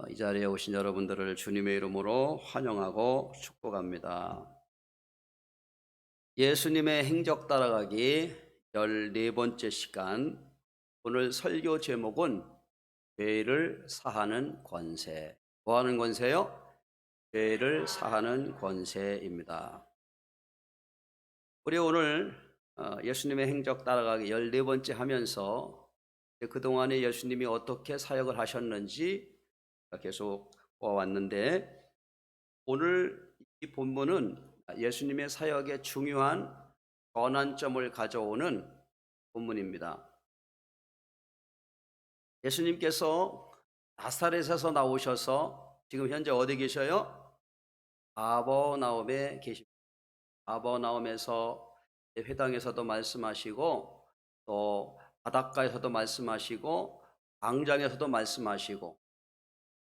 이 자리에 오신 여러분들을 주님의 이름으로 환영하고 축복합니다. 예수님의 행적 따라가기 14번째 시간, 오늘 설교 제목은 죄를 사하는 권세. 뭐 하는 권세요? 죄를 사하는 권세입니다. 우리 오늘 예수님의 행적 따라가기 14번째 하면서 그동안에 예수님이 어떻게 사역을 하셨는지 계속 보아왔는데, 오늘 이 본문은 예수님의 사역에 중요한 전환점을 가져오는 본문입니다. 예수님께서 나사렛에서 나오셔서 지금 현재 어디 계셔요? 가버나움에 계십니다. 가버나움에서 회당에서도 말씀하시고, 또 바닷가에서도 말씀하시고, 광장에서도 말씀하시고.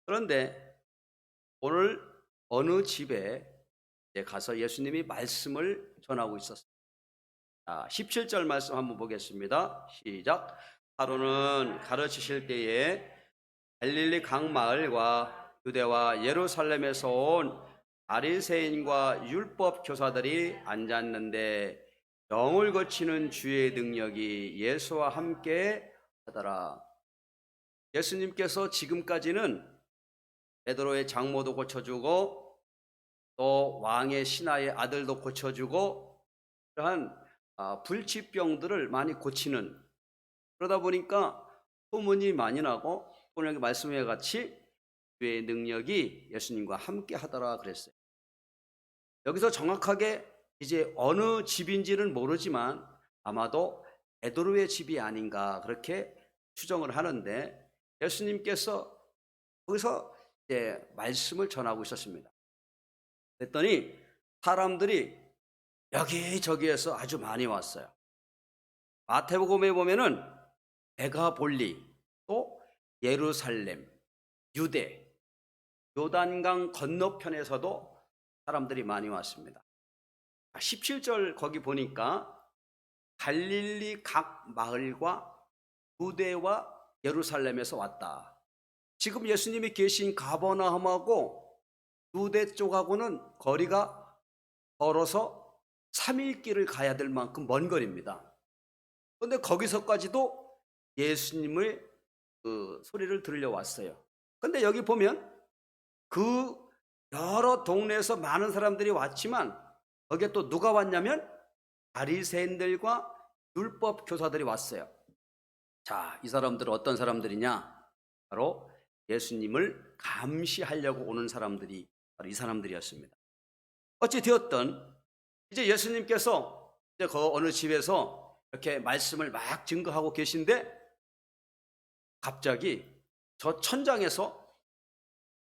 그런데 오늘 어느 집에 가서 예수님이 말씀을 전하고 있었습니다. 17절 말씀 한번 보겠습니다. 시작. 하루는 가르치실 때에 갈릴리 각 마을과 유대와 예루살렘에서 온 바리새인과 율법 교사들이 앉았는데 영을 거치는 주의 능력이 예수와 함께 하더라. 예수님께서 지금까지는 베드로의 장모도 고쳐주고 또 왕의 신하의 아들도 고쳐주고 그러한 불치병들을 많이 고치는, 그러다 보니까 소문이 많이 나고 오늘 말씀에 같이 주의 능력이 예수님과 함께 하더라 그랬어요. 여기서 정확하게 이제 어느 집인지는 모르지만 아마도 베드로의 집이 아닌가 그렇게 추정을 하는데, 예수님께서 거기서 이제 말씀을 전하고 있었습니다. 그랬더니 사람들이 여기저기에서 아주 많이 왔어요. 마태복음에 보면은 데가볼리, 또 예루살렘, 유대, 요단강 건너편에서도 사람들이 많이 왔습니다. 17절 거기 보니까 갈릴리 각 마을과 유대와 예루살렘에서 왔다. 지금 예수님이 계신 가버나움하고 유대 쪽하고는 거리가 걸어서 3일 길을 가야 될 만큼 먼 거리입니다. 그런데 거기서까지도 예수님의 그 소리를 들려왔어요. 그런데 여기 보면 그 여러 동네에서 많은 사람들이 왔지만 거기에 또 누가 왔냐면 바리새인들과 율법 교사들이 왔어요. 자, 이 사람들은 어떤 사람들이냐? 바로 예수님을 감시하려고 오는 사람들이 바로 이 사람들이었습니다. 어찌 되었든 이제 예수님께서 이제 그 어느 집에서 이렇게 말씀을 막 증거하고 계신데 갑자기 저 천장에서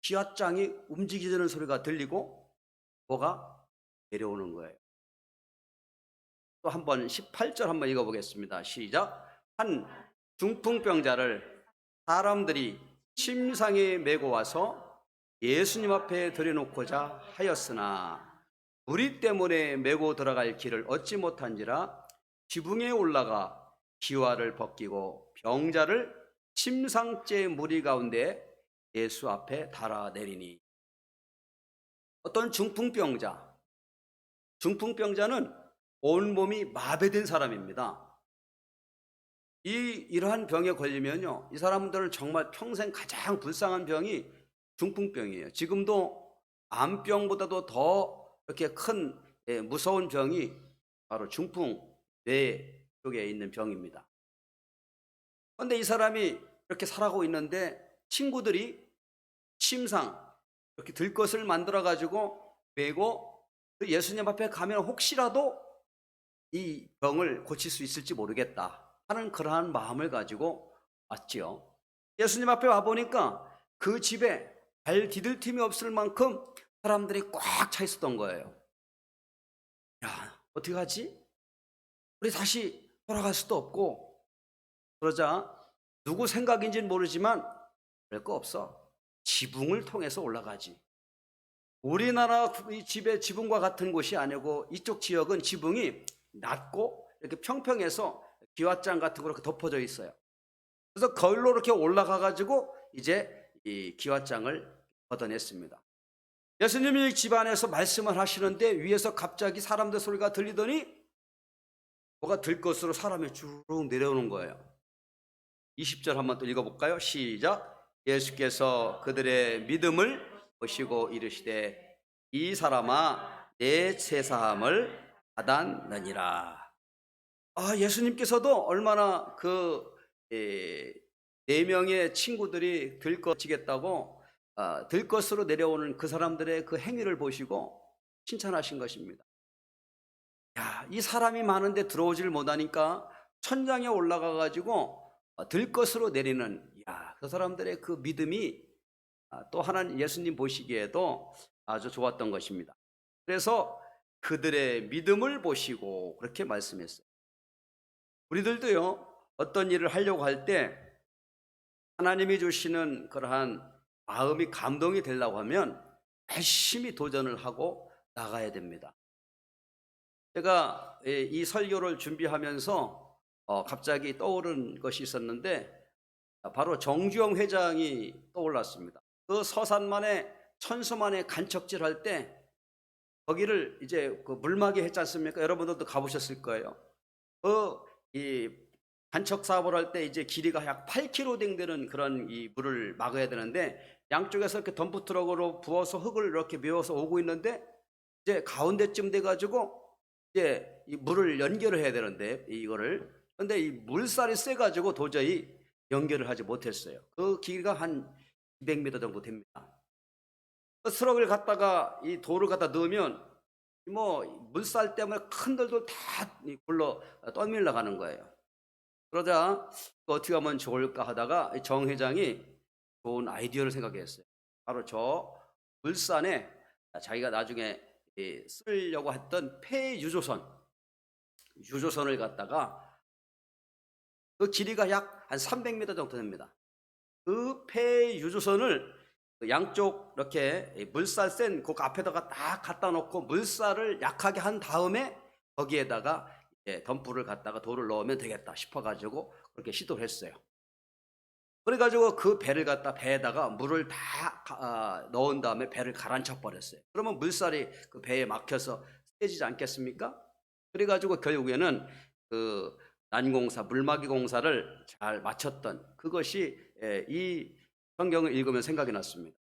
기와장이 움직이는 소리가 들리고 뭐가 내려오는 거예요. 또 한번 18절 한번 읽어보겠습니다. 시작. 한 중풍병자를 사람들이 침상에 메고 와서 예수님 앞에 들여놓고자 하였으나 무리 때문에 메고 들어갈 길을 얻지 못한지라 지붕에 올라가 기와를 벗기고 병자를 침상째 무리 가운데 예수 앞에 달아내리니. 어떤 중풍병자는 온몸이 마비된 사람입니다. 이러한 병에 걸리면요, 이 사람들은 정말 평생 가장 불쌍한 병이 중풍병이에요. 지금도 암병보다도 더 이렇게 큰 무서운 병이 바로 중풍, 뇌 쪽에 있는 병입니다. 그런데 이 사람이 이렇게 살아가고 있는데 친구들이 침상 이렇게 들 것을 만들어 가지고 메고 예수님 앞에 가면 혹시라도 이 병을 고칠 수 있을지 모르겠다 하는 그러한 마음을 가지고 왔지요. 예수님 앞에 와보니까 그 집에 발 디딜 틈이 없을 만큼 사람들이 꽉 차 있었던 거예요. 야, 어떻게 하지? 우리 다시 돌아갈 수도 없고. 그러자 누구 생각인지는 모르지만 그럴 거 없어, 지붕을 통해서 올라가지. 우리나라 이 집의 지붕과 같은 곳이 아니고 이쪽 지역은 지붕이 낮고 이렇게 평평해서 기와장 같은 거 이렇게 덮어져 있어요. 그래서 거기로 이렇게 올라가 가지고 이제 이 기와장을 걷어냈습니다. 예수님이 집안에서 말씀을 하시는데 위에서 갑자기 사람들 소리가 들리더니 뭐가 들것으로 사람이 쭉 내려오는 거예요. 20절 한번 또 읽어볼까요? 시작. 예수께서 그들의 믿음을 보시고 이르시되 이 사람아 내 제사함을 받았느니라. 예수님께서도 얼마나 네 명의 친구들이 들것지겠다고 들것으로 내려오는 그 사람들의 그 행위를 보시고 칭찬하신 것입니다. 이 사람이 많은데 들어오질 못하니까 천장에 올라가 가지고 들것으로 내리는 그 사람들의 그 믿음이 또 하나님 예수님 보시기에도 아주 좋았던 것입니다. 그래서 그들의 믿음을 보시고 그렇게 말씀했어요. 우리들도요, 어떤 일을 하려고 할 때 하나님이 주시는 그러한 마음이 감동이 되려고 하면 열심히 도전을 하고 나가야 됩니다. 제가 이 설교를 준비하면서 갑자기 떠오른 것이 있었는데 바로 정주영 회장이 떠올랐습니다. 그 서산만에 천수만에 간척질할 때 거기를 이제 그 물막이 했지 않습니까? 여러분들도 가보셨을 거예요. 이 간척 사업을 할 때 이제 길이가 약 8km 되는 그런 이 물을 막아야 되는데 양쪽에서 이렇게 덤프 트럭으로 부어서 흙을 이렇게 메워서 오고 있는데 이제 가운데쯤 돼 가지고 이제 이 물을 연결을 해야 되는데 이거를 근데 이 물살이 세 가지고 도저히 연결을 하지 못했어요. 그 길이가 한 200m 정도 됩니다. 그 트럭을 갖다가 이 돌을 갖다 넣으면 뭐 물살 때문에 큰 돌들 다 굴러 떠밀려 가는 거예요. 그러자 어떻게 하면 좋을까 하다가 정 회장이 좋은 아이디어를 생각했어요. 바로 저 물산에 자기가 나중에 쓰려고 했던 폐유조선을 갖다가 그 길이가 약 한 300m 정도 됩니다. 그 폐유조선을 양쪽 이렇게 물살 센 그 앞에다가 딱 갖다 놓고 물살을 약하게 한 다음에 거기에다가 덤프를 갖다가 돌을 넣으면 되겠다 싶어가지고 그렇게 시도를 했어요. 그래가지고 그 배를 갖다 배에다가 물을 다 넣은 다음에 배를 가라앉혀 버렸어요. 그러면 물살이 그 배에 막혀서 세지지 않겠습니까? 그래가지고 결국에는 그 난공사 물막이 공사를 잘 마쳤던 그것이 이 성경을 읽으면 생각이 났습니다.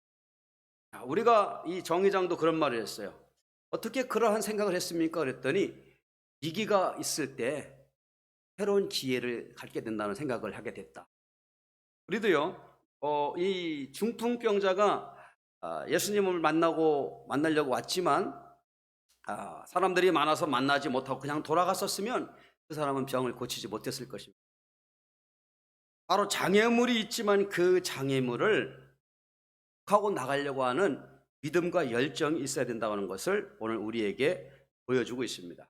우리가 이 정 회장도 그런 말을 했어요. 어떻게 그러한 생각을 했습니까? 그랬더니 위기가 있을 때 새로운 기회를 갖게 된다는 생각을 하게 됐다. 우리도요, 이 중풍병자가 예수님을 만나려고 왔지만 사람들이 많아서 만나지 못하고 그냥 돌아갔었으면 그 사람은 병을 고치지 못했을 것입니다. 바로 장애물이 있지만 그 장애물을 하고 나가려고 하는 믿음과 열정이 있어야 된다는 것을 오늘 우리에게 보여주고 있습니다.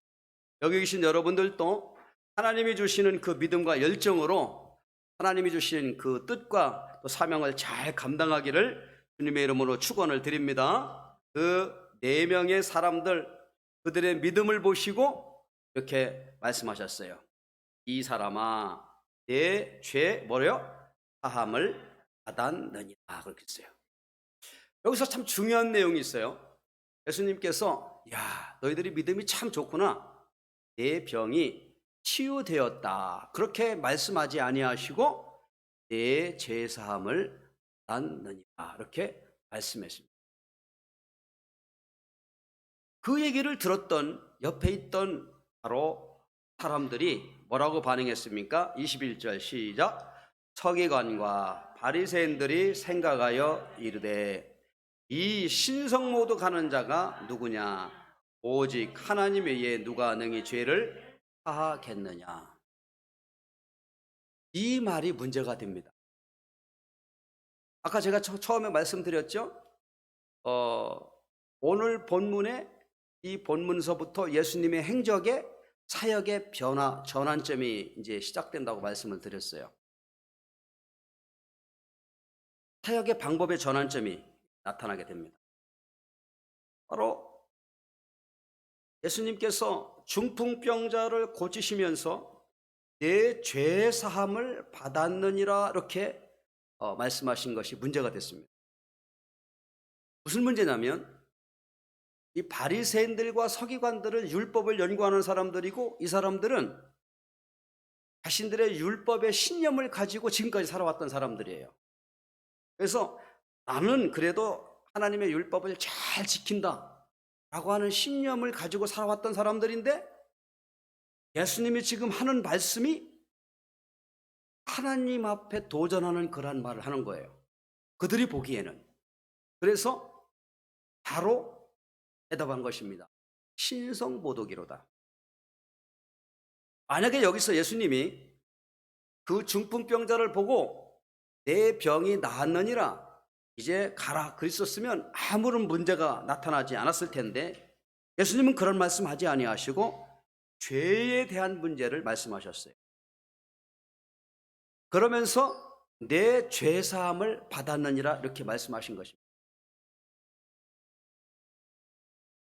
여기 계신 여러분들도 하나님이 주시는 그 믿음과 열정으로 하나님이 주신 그 뜻과 또 사명을 잘 감당하기를 주님의 이름으로 축원을 드립니다. 그 4명의 사람들 그들의 믿음을 보시고 이렇게 말씀하셨어요. 이 사람아 내 죄 사함을 받았느니라 그렇게 했어요. 여기서 참 중요한 내용이 있어요. 예수님께서 너희들이 믿음이 참 좋구나. 내 병이 치유되었다. 그렇게 말씀하지 아니하시고 내 죄사함을 받았느니라. 이렇게 말씀했습니다. 그 얘기를 들었던 옆에 있던 바로 사람들이 뭐라고 반응했습니까? 21절 시작. 서기관과 바리새인들이 생각하여 이르되 이 신성모도 가는 자가 누구냐? 오직 하나님 외에 누가 능히 죄를 사하겠느냐? 이 말이 문제가 됩니다. 아까 제가 처음에 말씀드렸죠? 오늘 본문에 이 본문서부터 예수님의 행적의 사역의 전환점이 이제 시작된다고 말씀을 드렸어요. 사역의 방법의 전환점이 나타나게 됩니다. 바로 예수님께서 중풍병자를 고치시면서 내 죄 사함을 받았느니라 이렇게 말씀하신 것이 문제가 됐습니다. 무슨 문제냐면 이 바리새인들과 서기관들은 율법을 연구하는 사람들이고 이 사람들은 자신들의 율법의 신념을 가지고 지금까지 살아왔던 사람들이에요. 그래서 나는 그래도 하나님의 율법을 잘 지킨다 라고 하는 신념을 가지고 살아왔던 사람들인데 예수님이 지금 하는 말씀이 하나님 앞에 도전하는 그런 말을 하는 거예요. 그들이 보기에는. 그래서 바로 대답한 것입니다. 신성모독이로다. 만약에 여기서 예수님이 그 중풍병자를 보고 내 병이 나았느니라 이제 가라 그랬었으면 아무런 문제가 나타나지 않았을 텐데 예수님은 그런 말씀하지 아니하시고 죄에 대한 문제를 말씀하셨어요. 그러면서 내 죄사함을 받았느니라 이렇게 말씀하신 것입니다.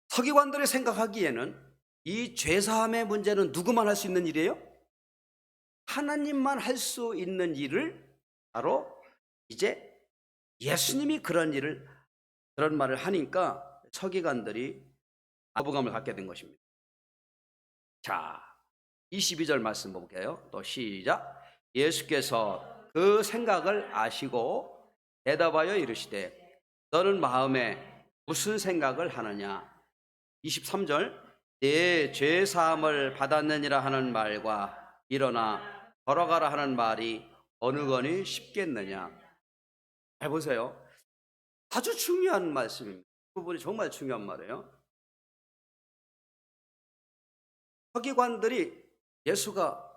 서기관들이 생각하기에는 이 죄사함의 문제는 누구만 할 수 있는 일이에요? 하나님만 할 수 있는 일을 바로 이제 예수님이 그런 말을 하니까 서기관들이 거부감을 갖게 된 것입니다. 자, 22절 말씀 볼게요. 또 시작. 예수께서 그 생각을 아시고 대답하여 이르시되 너는 마음에 무슨 생각을 하느냐. 23절 내 죄사함을 받았느니라 하는 말과 일어나 걸어가라 하는 말이 어느 건이 쉽겠느냐. 잘 보세요. 아주 중요한 말씀입니다. 이 부분이 정말 중요한 말이에요. 서기관들이 예수가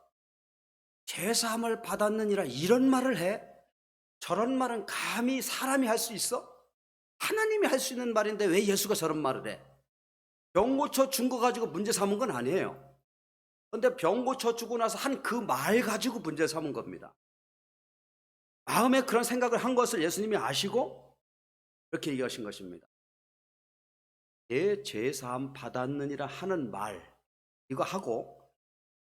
죄사함을 받았느니라 이런 말을 해? 저런 말은 감히 사람이 할 수 있어? 하나님이 할 수 있는 말인데 왜 예수가 저런 말을 해? 병 고쳐 준 거 가지고 문제 삼은 건 아니에요. 그런데 병 고쳐 주고 나서 한 그 말 가지고 문제 삼은 겁니다. 마음에 그런 생각을 한 것을 예수님이 아시고 이렇게 얘기하신 것입니다. 내 죄사함 받았느니라 하는 말 이거 하고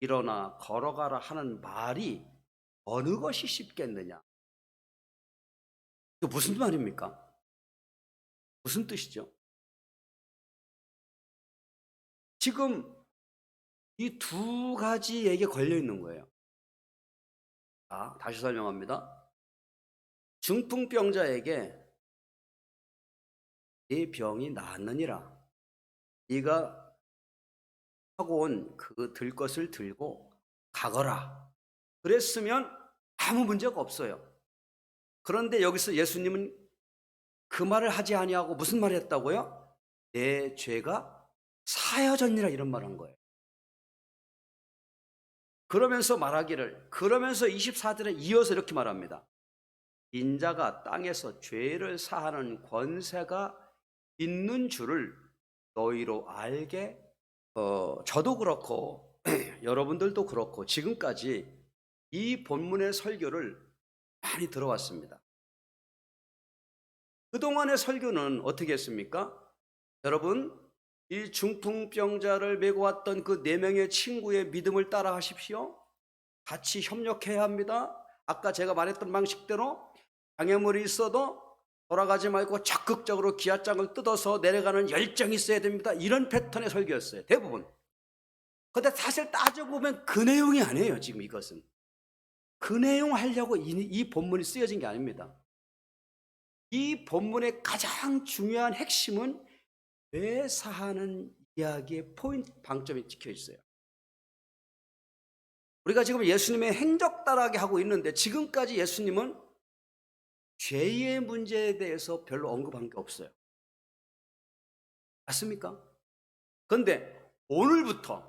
일어나 걸어가라 하는 말이 어느 것이 쉽겠느냐. 이거 무슨 말입니까? 무슨 뜻이죠? 지금 이 두 가지에게 걸려 있는 거예요. 자, 다시 설명합니다. 중풍병자에게 네 병이 나았느니라. 네가 하고 온 그 들 것을 들고 가거라. 그랬으면 아무 문제가 없어요. 그런데 여기서 예수님은 그 말을 하지 아니하고 무슨 말을 했다고요? 내 죄가 사여졌니라 이런 말을 한 거예요. 그러면서 24절에 이어서 이렇게 말합니다. 인자가 땅에서 죄를 사하는 권세가 있는 줄을 너희로 알게 저도 그렇고 여러분들도 그렇고 지금까지 이 본문의 설교를 많이 들어왔습니다. 그동안의 설교는 어떻게 했습니까? 여러분, 이 중풍병자를 메고 왔던 그 4명의 친구의 믿음을 따라 하십시오. 같이 협력해야 합니다. 아까 제가 말했던 방식대로 장애물이 있어도 돌아가지 말고 적극적으로 기아장을 뜯어서 내려가는 열정이 있어야 됩니다. 이런 패턴의 설교였어요. 대부분. 그런데 사실 따져보면 그 내용이 아니에요. 지금 이것은. 그 내용 하려고 이 본문이 쓰여진 게 아닙니다. 이 본문의 가장 중요한 핵심은 죄사하는 이야기의 포인트, 방점이 찍혀 있어요. 우리가 지금 예수님의 행적 따라하게 하고 있는데 지금까지 예수님은 죄의 문제에 대해서 별로 언급한 게 없어요. 맞습니까? 그런데 오늘부터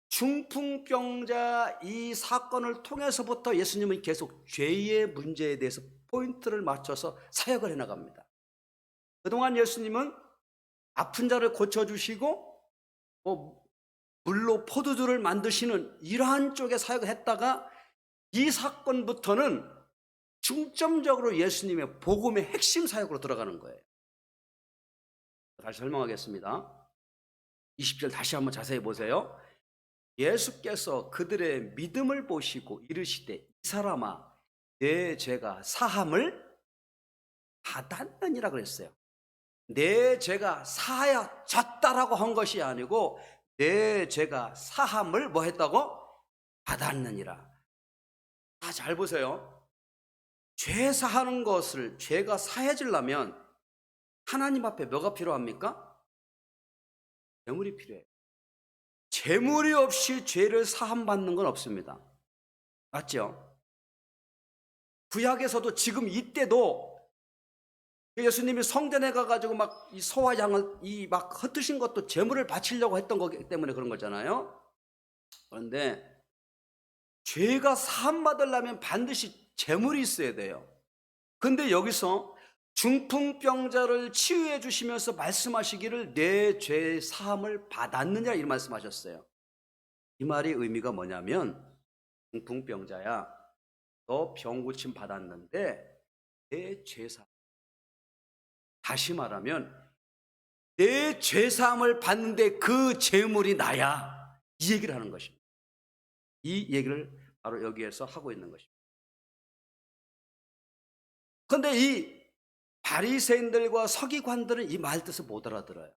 중풍병자 이 사건을 통해서부터 예수님은 계속 죄의 문제에 대해서 포인트를 맞춰서 사역을 해나갑니다. 그동안 예수님은 아픈 자를 고쳐주시고 물로 포도주를 만드시는 이러한 쪽에 사역을 했다가 이 사건부터는 중점적으로 예수님의 복음의 핵심 사역으로 들어가는 거예요. 다시 설명하겠습니다. 20절 다시 한번 자세히 보세요. 예수께서 그들의 믿음을 보시고 이르시되 이 사람아 내 죄가 사함을 받았느니라 그랬어요. 내 죄가 사하여졌다라고 한 것이 아니고 내 죄가 사함을 뭐 했다고? 받았느니라. 잘 보세요. 죄 사하는 것을, 죄가 사해지려면 하나님 앞에 뭐가 필요합니까? 재물이 필요해요. 재물이 없이 죄를 사함받는 건 없습니다. 맞죠? 구약에서도 지금 이때도 예수님이 성전에 가가지고 막 이 소와 양을 이 막 흩으신 것도 제물을 바치려고 했던 거기 때문에 그런 거잖아요. 그런데 죄가 사함 받으려면 반드시 제물이 있어야 돼요. 근데 여기서 중풍병자를 치유해 주시면서 말씀하시기를 내 죄 사함을 받았느냐 이 말씀하셨어요. 이 말의 의미가 뭐냐면 중풍병자야, 너 병 고침 받았는데 내 죄 사함, 다시 말하면 내 죄사함을 받는데 그 제물이 나야, 이 얘기를 하는 것입니다. 이 얘기를 바로 여기에서 하고 있는 것입니다. 그런데 이 바리새인들과 서기관들은 이 말 뜻을 못 알아들어요.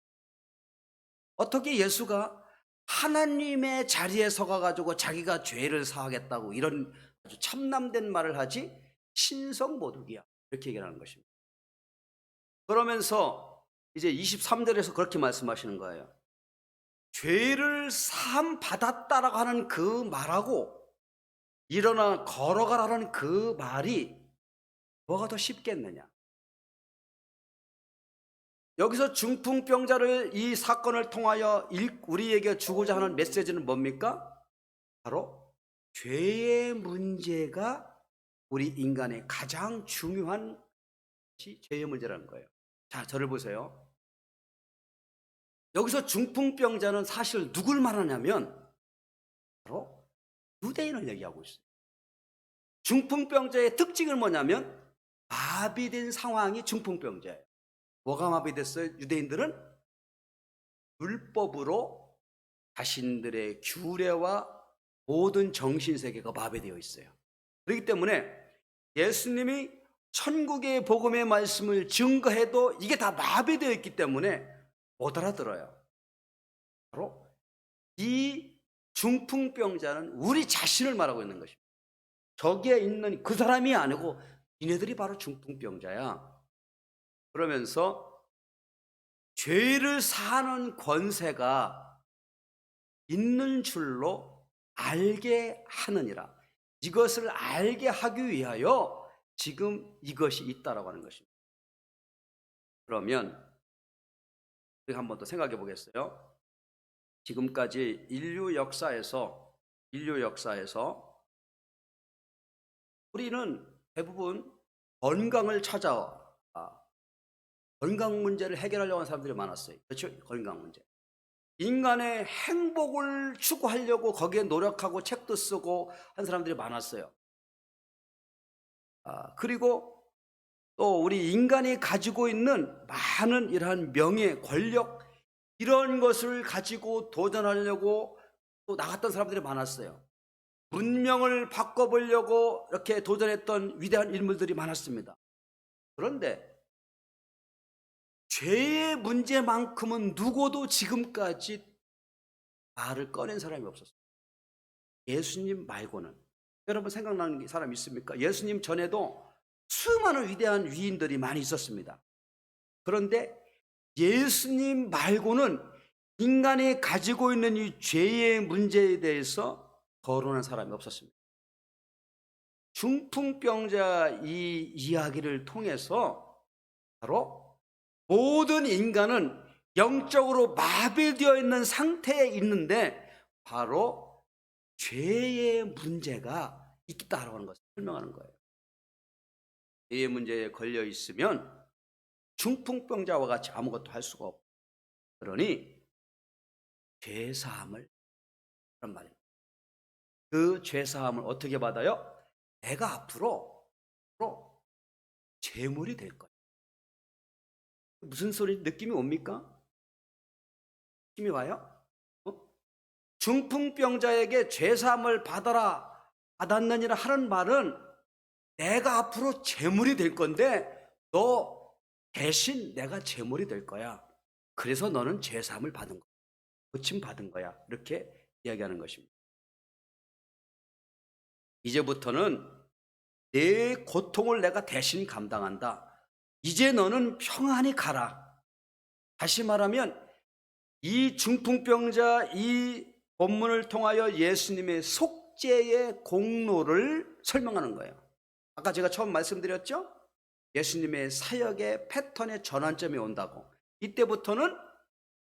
어떻게 예수가 하나님의 자리에 서가지고 자기가 죄를 사하겠다고 이런 아주 참남된 말을 하지? 신성모독이야, 이렇게 얘기를 하는 것입니다. 그러면서 이제 23절에서 그렇게 말씀하시는 거예요. 죄를 사함 받았다라고 하는 그 말하고 일어나 걸어가라는 그 말이 뭐가 더 쉽겠느냐. 여기서 중풍병자를 이 사건을 통하여 우리에게 주고자 하는 메시지는 뭡니까? 바로 죄의 문제가 우리 인간의 가장 중요한 것이 죄의 문제라는 거예요. 자, 저를 보세요. 여기서 중풍병자는 사실 누굴 말하냐면 바로 유대인을 얘기하고 있어요. 중풍병자의 특징은 뭐냐면 마비된 상황이 중풍병자예요. 뭐가 마비됐어요? 유대인들은 율법으로 자신들의 규례와 모든 정신세계가 마비되어 있어요. 그렇기 때문에 예수님이 천국의 복음의 말씀을 증거해도 이게 다 마비되어 있기 때문에 못 알아들어요. 바로 이 중풍병자는 우리 자신을 말하고 있는 것입니다. 저기에 있는 그 사람이 아니고 니네들이 바로 중풍병자야. 그러면서 죄를 사하는 권세가 있는 줄로 알게 하느니라. 이것을 알게 하기 위하여 지금 이것이 있다라고 하는 것입니다. 그러면 우리가 한번 더 생각해 보겠어요. 지금까지 인류 역사에서 우리는 대부분 건강을 찾아 건강 문제를 해결하려고 하는 사람들이 많았어요. 그렇죠? 건강 문제. 인간의 행복을 추구하려고 거기에 노력하고 책도 쓰고 한 사람들이 많았어요. 그리고 또 우리 인간이 가지고 있는 많은 이러한 명예, 권력 이런 것을 가지고 도전하려고 또 나갔던 사람들이 많았어요. 문명을 바꿔보려고 이렇게 도전했던 위대한 인물들이 많았습니다. 그런데 죄의 문제만큼은 누구도 지금까지 말을 꺼낸 사람이 없었어요. 예수님 말고는. 여러분 생각나는 사람 있습니까? 예수님 전에도 수많은 위대한 위인들이 많이 있었습니다. 그런데 예수님 말고는 인간이 가지고 있는 이 죄의 문제에 대해서 거론한 사람이 없었습니다. 중풍병자 이 이야기를 통해서 바로 모든 인간은 영적으로 마비되어 있는 상태에 있는데 바로 죄의 문제가 있다라고 하는 것을 설명하는 거예요. 죄의 문제에 걸려 있으면 중풍병자와 같이 아무것도 할 수가 없고, 그러니 죄사함을, 그런 말입니다. 그 죄사함을 어떻게 받아요? 내가 앞으로 재물이 될 거예요. 무슨 소리 느낌이 옵니까? 느낌이 와요? 중풍병자에게 죄사함을 받아라, 받았느니라 하는 말은 내가 앞으로 제물이 될 건데 너 대신 내가 제물이 될 거야. 그래서 너는 죄사함을 받은 거야. 고침 받은 거야. 이렇게 이야기하는 것입니다. 이제부터는 내 고통을 내가 대신 감당한다. 이제 너는 평안히 가라. 다시 말하면 이 중풍병자 이 본문을 통하여 예수님의 속죄의 공로를 설명하는 거예요. 아까 제가 처음 말씀드렸죠? 예수님의 사역의 패턴의 전환점이 온다고. 이때부터는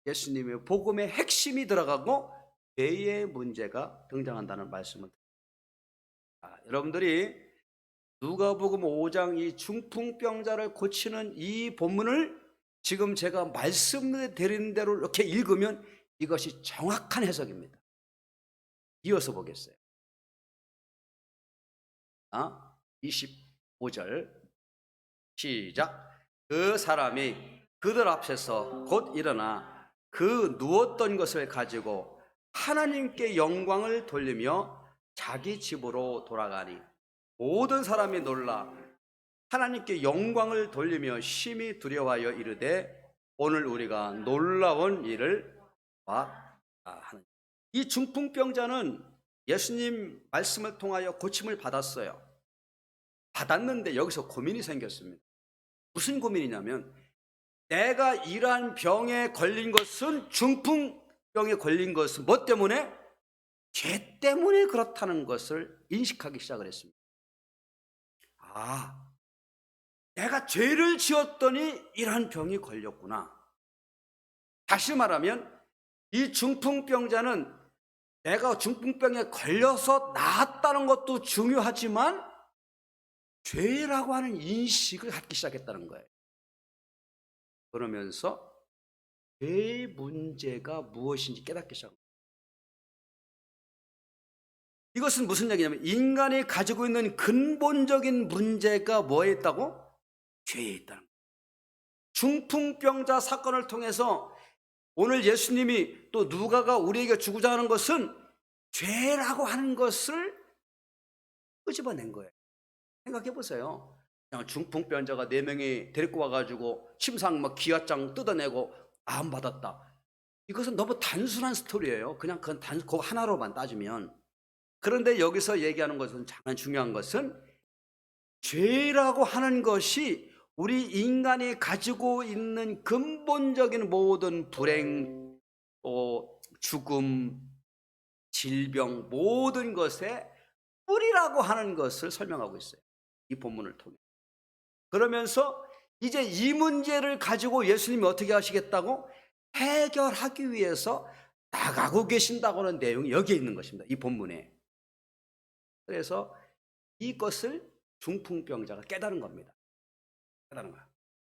예수님의 복음의 핵심이 들어가고 죄의 문제가 등장한다는 말씀을 드립니다. 여러분들이 누가복음 5장 이 중풍병자를 고치는 이 본문을 지금 제가 말씀드린 대로 이렇게 읽으면 이것이 정확한 해석입니다. 이어서 보겠어요. 25절 시작. 그 사람이 그들 앞에서 곧 일어나 그 누웠던 것을 가지고 하나님께 영광을 돌리며 자기 집으로 돌아가니 모든 사람이 놀라 하나님께 영광을 돌리며 심히 두려워하여 이르되 오늘 우리가 놀라운 일을 봤다 하는. 이 중풍병자는 예수님 말씀을 통하여 고침을 받았어요. 받았는데 여기서 고민이 생겼습니다. 무슨 고민이냐면 내가 이러한 병에 걸린 것은 중풍병에 걸린 것은 뭐 때문에? 죄 때문에 그렇다는 것을 인식하기 시작을 했습니다. 내가 죄를 지었더니 이러한 병이 걸렸구나. 다시 말하면 이 중풍병자는 내가 중풍병에 걸려서 나았다는 것도 중요하지만 죄라고 하는 인식을 갖기 시작했다는 거예요. 그러면서 죄의 문제가 무엇인지 깨닫기 시작합니다. 이것은 무슨 얘기냐면 인간이 가지고 있는 근본적인 문제가 뭐에 있다고? 죄에 있다는 거예요. 중풍병자 사건을 통해서 오늘 예수님이 또 누가가 우리에게 주고자 하는 것은 죄라고 하는 것을 끄집어낸 거예요. 생각해 보세요. 그냥 중풍병자가 4명이 데리고 와가지고 침상 막 기와장 뜯어내고 안 받았다. 이것은 너무 단순한 스토리예요. 그냥 그거 하나로만 따지면. 그런데 여기서 얘기하는 것은 정말 중요한 것은 죄라고 하는 것이 우리 인간이 가지고 있는 근본적인 모든 불행, 죽음, 질병 모든 것의 뿌리라고 하는 것을 설명하고 있어요. 이 본문을 통해. 그러면서 이제 이 문제를 가지고 예수님이 어떻게 하시겠다고? 해결하기 위해서 나가고 계신다고 하는 내용이 여기에 있는 것입니다. 이 본문에. 그래서 이것을 중풍병자가 깨달은 겁니다. 깨달은 거야.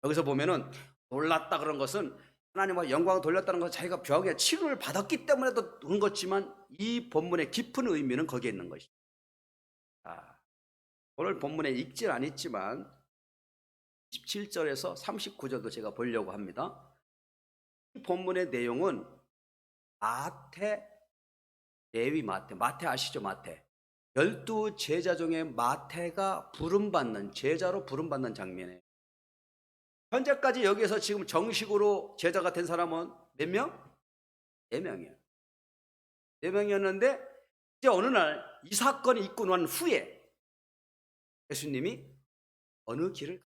여기서 보면은 놀랐다 그런 것은 하나님과 영광을 돌렸다는 것은 자기가 병의 치료를 받았기 때문에도 그런 것지만 이 본문의 깊은 의미는 거기에 있는 것이죠. 오늘 본문에 읽질 않았지만 27절에서 39절도 제가 보려고 합니다. 이 본문의 내용은 마태, 레위 마태 아시죠? 마태 12 제자 중에 마태가 부름받는 제자로 부름받는 장면이에요. 현재까지 여기에서 지금 정식으로 제자가 된 사람은 몇 명? 4명이에요. 4명이었는데 이제 어느 날 이 사건이 있고 난 후에 예수님이 어느 길을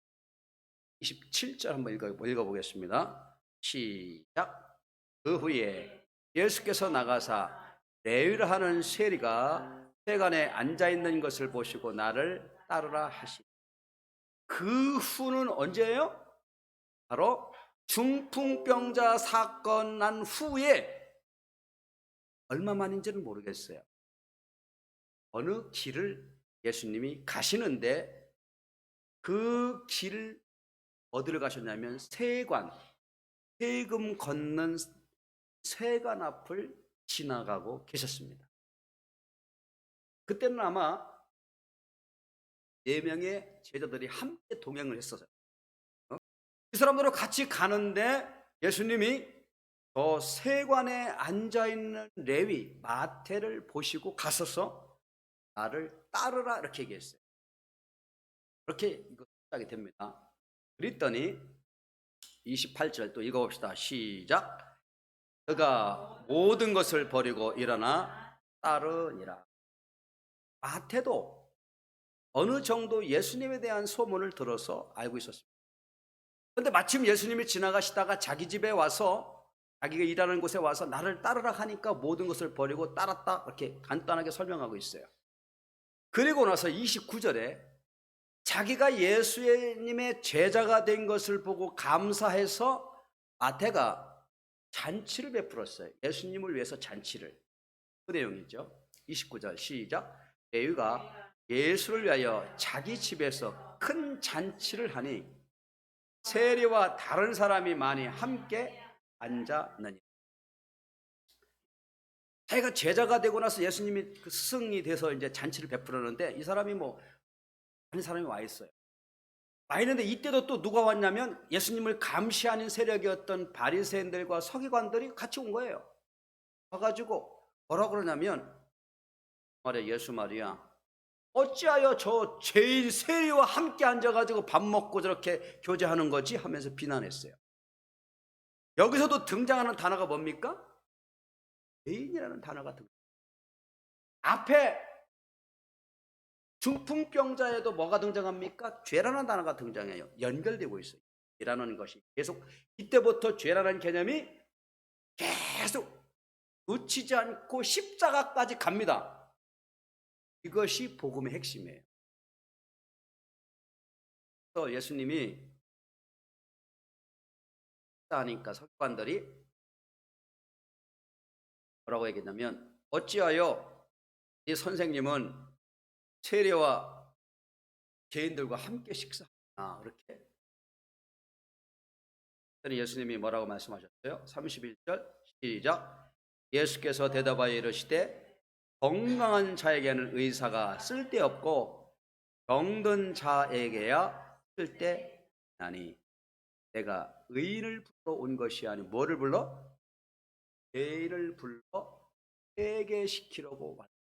27절 한번 읽어보겠습니다. 시작. 그 후에 예수께서 나가사 레위를 하는 세리가 세간에 앉아있는 것을 보시고 나를 따르라 하시니. 그 후는 언제예요? 바로 중풍병자 사건 난 후에 얼마 만인지는 모르겠어요. 어느 길을 예수님이 가시는데 그 길을 어디를 가셨냐면 세관, 세금 걷는 세관 앞을 지나가고 계셨습니다. 그때는 아마 4명의 제자들이 함께 동행을 했었어요. 이 사람들과 같이 가는데 예수님이 저 세관에 앉아있는 레위 마태를 보시고 가셔서 나를 따르라 이렇게 얘기했어요. 그렇게 이거 시작이 됩니다. 그랬더니 28절 또 읽어봅시다. 시작. 그가 모든 것을 버리고 일어나 따르니라. 마태도 어느 정도 예수님에 대한 소문을 들어서 알고 있었습니다. 그런데 마침 예수님이 지나가시다가 자기 집에 와서 자기가 일하는 곳에 와서 나를 따르라 하니까 모든 것을 버리고 따랐다, 이렇게 간단하게 설명하고 있어요. 그리고 나서 29절에 자기가 예수님의 제자가 된 것을 보고 감사해서 마태가 잔치를 베풀었어요. 예수님을 위해서 잔치를. 그 내용이죠. 29절 시작. 레위가 예수를 위하여 자기 집에서 큰 잔치를 하니 세리와 다른 사람이 많이 함께 앉았느니. 자기가 제자가 되고 나서 예수님이 그 스승이 돼서 이제 잔치를 베풀었는데 이 사람이 많은 사람이 와 있어요. 와 있는데 이때도 또 누가 왔냐면 예수님을 감시하는 세력이었던 바리새인들과 서기관들이 같이 온 거예요. 와가지고 뭐라 그러냐면 말이야, 예수 말이야, 어찌하여 저 죄인 세리와 함께 앉아가지고 밥 먹고 저렇게 교제하는 거지 하면서 비난했어요. 여기서도 등장하는 단어가 뭡니까? 죄인이라는 단어가 등장. 앞에 중풍병자에도 뭐가 등장합니까? 죄라는 단어가 등장해요. 연결되고 있어요. 죄라는 것이 계속 이때부터 죄라는 개념이 계속 놓치지 않고 십자가까지 갑니다. 이것이 복음의 핵심이에요. 그래서 예수님이 하니까 서기관들이 뭐라고 얘기했냐면 어찌하여 이 선생님은 세리와 죄인들과 함께 식사하나, 그렇게. 예수님이 뭐라고 말씀하셨어요? 31절 시작. 예수께서 대답하여 이르시되 건강한 자에게는 의사가 쓸데없고 병든 자에게야 쓸데나니 내가 의인을 불러 온 것이 아니 뭐를 불러? 죄인을 불러 회개시키려고 왔다.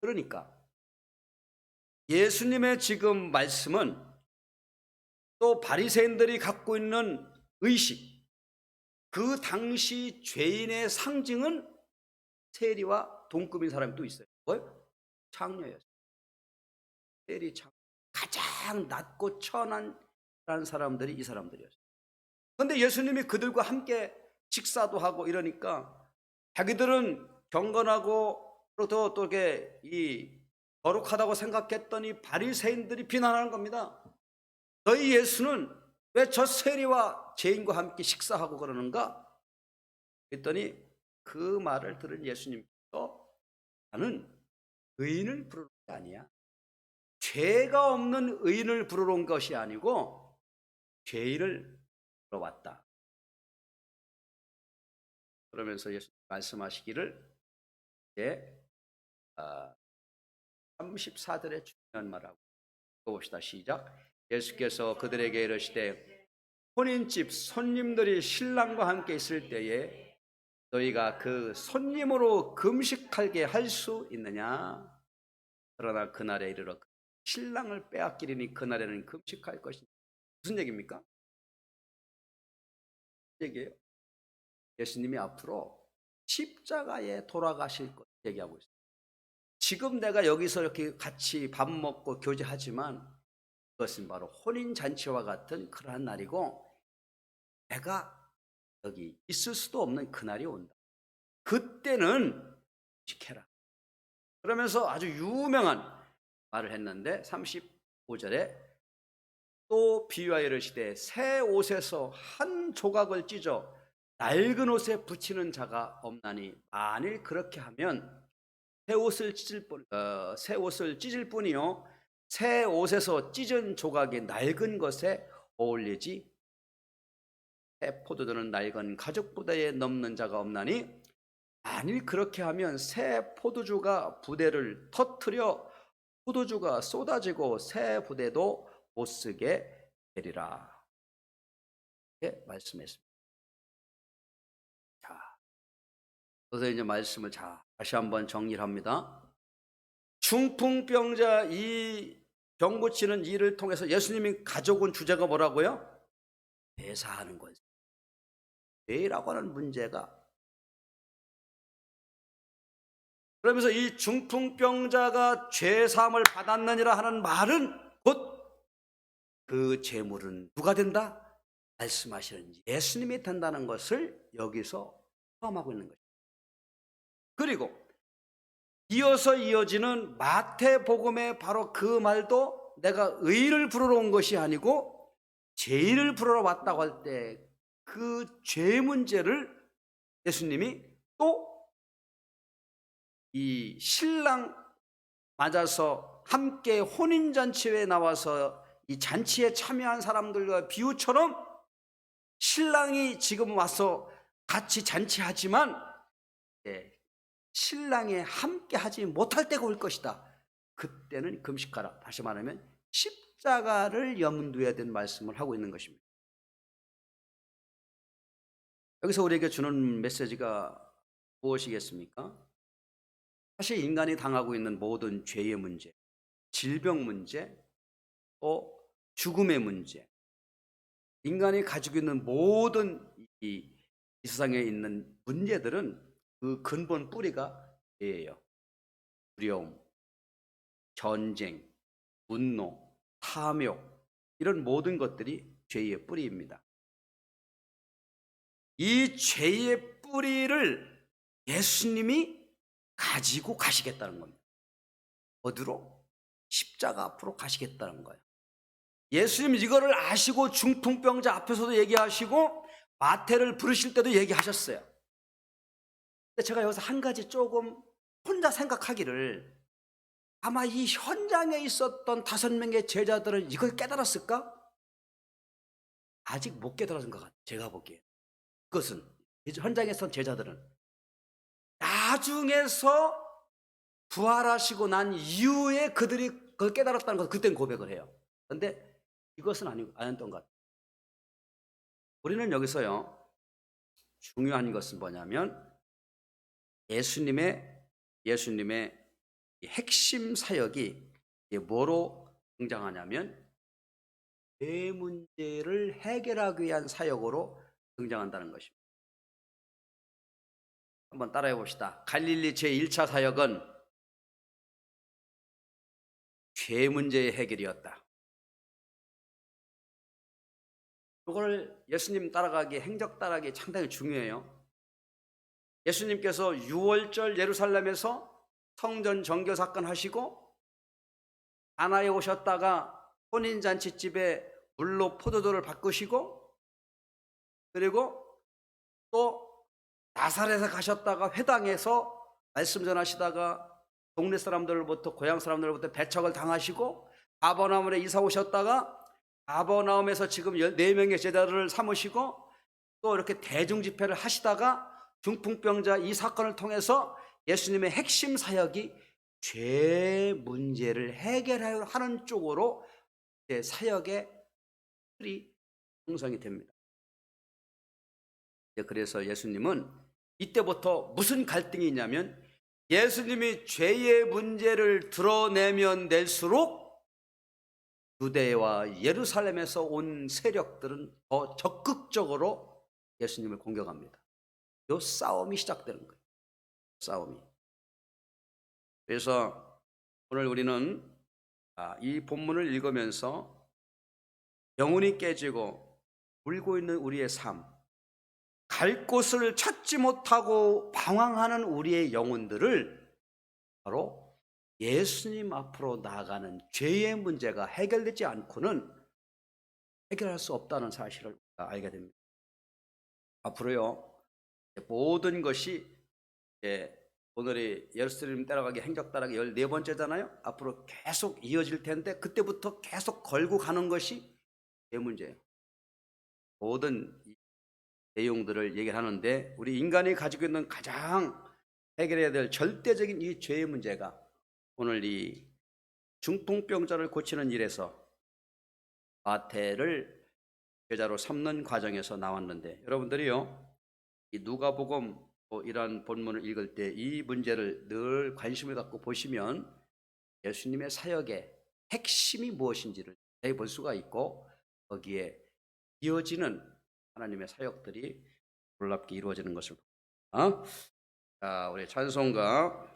그러니까 예수님의 지금 말씀은 또 바리새인들이 갖고 있는 의식, 그 당시 죄인의 상징은 세리와 동급인 사람이 또 있어요. 뭐요? 창녀였어요. 세리 창녀. 가장 낮고 천한 사람들이 이 사람들이었어요. 그런데 예수님이 그들과 함께 식사도 하고 이러니까 자기들은 경건하고 또 이렇게 거룩하다고 생각했더니 바리새인들이 비난하는 겁니다. 너희 예수는 왜 저 세리와 죄인과 함께 식사하고 그러는가? 그랬더니 그 말을 들은 예수님께서 나는 의인을 부르는 게 아니야. 죄가 없는 의인을 부르러 온 것이 아니고 죄인을 부르러 왔다. 그러면서 예수님 말씀하시기를 이제 34절에 중요한 말하고 읽어봅시다. 시작. 예수께서 그들에게 이르시되 혼인집 손님들이 신랑과 함께 있을 때에 너희가 그 손님으로 금식하게 할 수 있느냐? 그러나 그날에 이르러 신랑을 빼앗기리니 그날에는 금식할 것이니. 무슨 얘기입니까? 무슨 얘기예요? 예수님이 앞으로 십자가에 돌아가실 것 얘기하고 있어요. 지금 내가 여기서 이렇게 같이 밥 먹고 교제하지만 그것은 바로 혼인잔치와 같은 그러한 날이고 내가 여기 있을 수도 없는 그날이 온다. 그때는 지켜라. 그러면서 아주 유명한 말을 했는데 35절에 또 비유하여 이르시되 새 옷에서 한 조각을 찢어 낡은 옷에 붙이는 자가 없나니 만일 그렇게 하면 새 옷을 찢을 뿐이요 새 옷에서 찢은 조각이 낡은 것에 어울리지 새 포도주는 낡은 가죽 부대에 넣는 자가 없나니 만일 그렇게 하면 새 포도주가 부대를 터뜨려 포도주가 쏟아지고 새 부대도 못 쓰게 되리라. 이렇게 말씀했습니다. 자, 그래서 이제 말씀을 다시 한번 정리를 합니다. 중풍병자 이 병 고치는 일을 통해서 예수님이 가져온 주제가 뭐라고요? 죄사하는 거예요. 죄라고 하는 문제가. 그러면서 이 중풍병자가 죄사함을 받았느니라 하는 말은 곧 그 재물은 누가 된다? 말씀하시는 예수님이 된다는 것을 여기서 포함하고 있는 거죠. 그리고 이어서 이어지는 마태복음의 바로 그 말도 내가 의를 부르러 온 것이 아니고 죄를 부르러 왔다고 할 때 그 죄 문제를 예수님이 또 이 신랑 맞아서 함께 혼인잔치에 나와서 이 잔치에 참여한 사람들과 비유처럼 신랑이 지금 와서 같이 잔치하지만 신랑에 함께 하지 못할 때가 올 것이다. 그때는 금식하라. 다시 말하면 십자가를 염두에 둔 말씀을 하고 있는 것입니다. 여기서 우리에게 주는 메시지가 무엇이겠습니까? 사실 인간이 당하고 있는 모든 죄의 문제, 질병 문제, 또 죽음의 문제, 인간이 가지고 있는 모든 이 세상에 있는 문제들은 그 근본 뿌리가 죄예요. 두려움, 전쟁, 분노, 탐욕, 이런 모든 것들이 죄의 뿌리입니다. 이 죄의 뿌리를 예수님이 가지고 가시겠다는 겁니다. 어디로? 십자가 앞으로 가시겠다는 거예요. 예수님 이거를 아시고 중풍병자 앞에서도 얘기하시고 마태를 부르실 때도 얘기하셨어요. 근데 제가 여기서 한 가지 조금 혼자 생각하기를, 아마 이 현장에 있었던 5명의 제자들은 이걸 깨달았을까? 아직 못 깨달은 것 같아요. 제가 보기에. 그것은 현장에 있었던 제자들은 나중에서 부활하시고 난 이후에 그들이 그걸 깨달았다는 것을 그때는 고백을 해요. 그런데 이것은 아니었던 것 같아요. 우리는 여기서요, 중요한 것은 뭐냐면 예수님의 핵심 사역이 뭐로 등장하냐면 죄 문제를 해결하기 위한 사역으로 등장한다는 것입니다. 한번 따라해 봅시다. 갈릴리 제1차 사역은 죄 문제의 해결이었다. 이걸 예수님 따라가기, 행적 따라가기 상당히 중요해요. 예수님께서 유월절 예루살렘에서 성전 정결 사건 하시고 가나에 오셨다가 혼인잔치집에 물로 포도주를 바꾸시고, 그리고 또 나사렛에 가셨다가 회당에서 말씀 전하시다가 동네 사람들로부터, 고향 사람들로부터 배척을 당하시고, 가버나움에 이사 오셨다가 가버나움에서 지금 4명의 제자들을 삼으시고 또 이렇게 대중 집회를 하시다가 중풍병자 이 사건을 통해서 예수님의 핵심 사역이 죄 문제를 해결하는 쪽으로 사역의 틀이 형성이 됩니다. 그래서 예수님은 이때부터 무슨 갈등이 있냐면, 예수님이 죄의 문제를 드러내면 낼수록 유대와 예루살렘에서 온 세력들은 더 적극적으로 예수님을 공격합니다. 이 싸움이 시작되는 거예요. 싸움이. 그래서 오늘 우리는 이 본문을 읽으면서 영혼이 깨지고 울고 있는 우리의 삶, 갈 곳을 찾지 못하고 방황하는 우리의 영혼들을 바로 예수님 앞으로 나아가는 죄의 문제가 해결되지 않고는 해결할 수 없다는 사실을 알게 됩니다. 앞으로요, 모든 것이 오늘이 예루살렘 따라가기 행적 따라가기 14번째잖아요. 앞으로 계속 이어질 텐데 그때부터 계속 걸고 가는 것이 죄 문제예요. 모든 내용들을 얘기하는데 우리 인간이 가지고 있는 가장 해결해야 될 절대적인 이 죄의 문제가 오늘 이 중풍병자를 고치는 일에서 마태를 제자로 삼는 과정에서 나왔는데, 여러분들이요, 이 누가복음 이런 본문을 읽을 때 이 문제를 늘 관심을 갖고 보시면 예수님의 사역의 핵심이 무엇인지를 자세히 볼 수가 있고 거기에 이어지는 하나님의 사역들이 놀랍게 이루어지는 것을 자, 우리 찬송가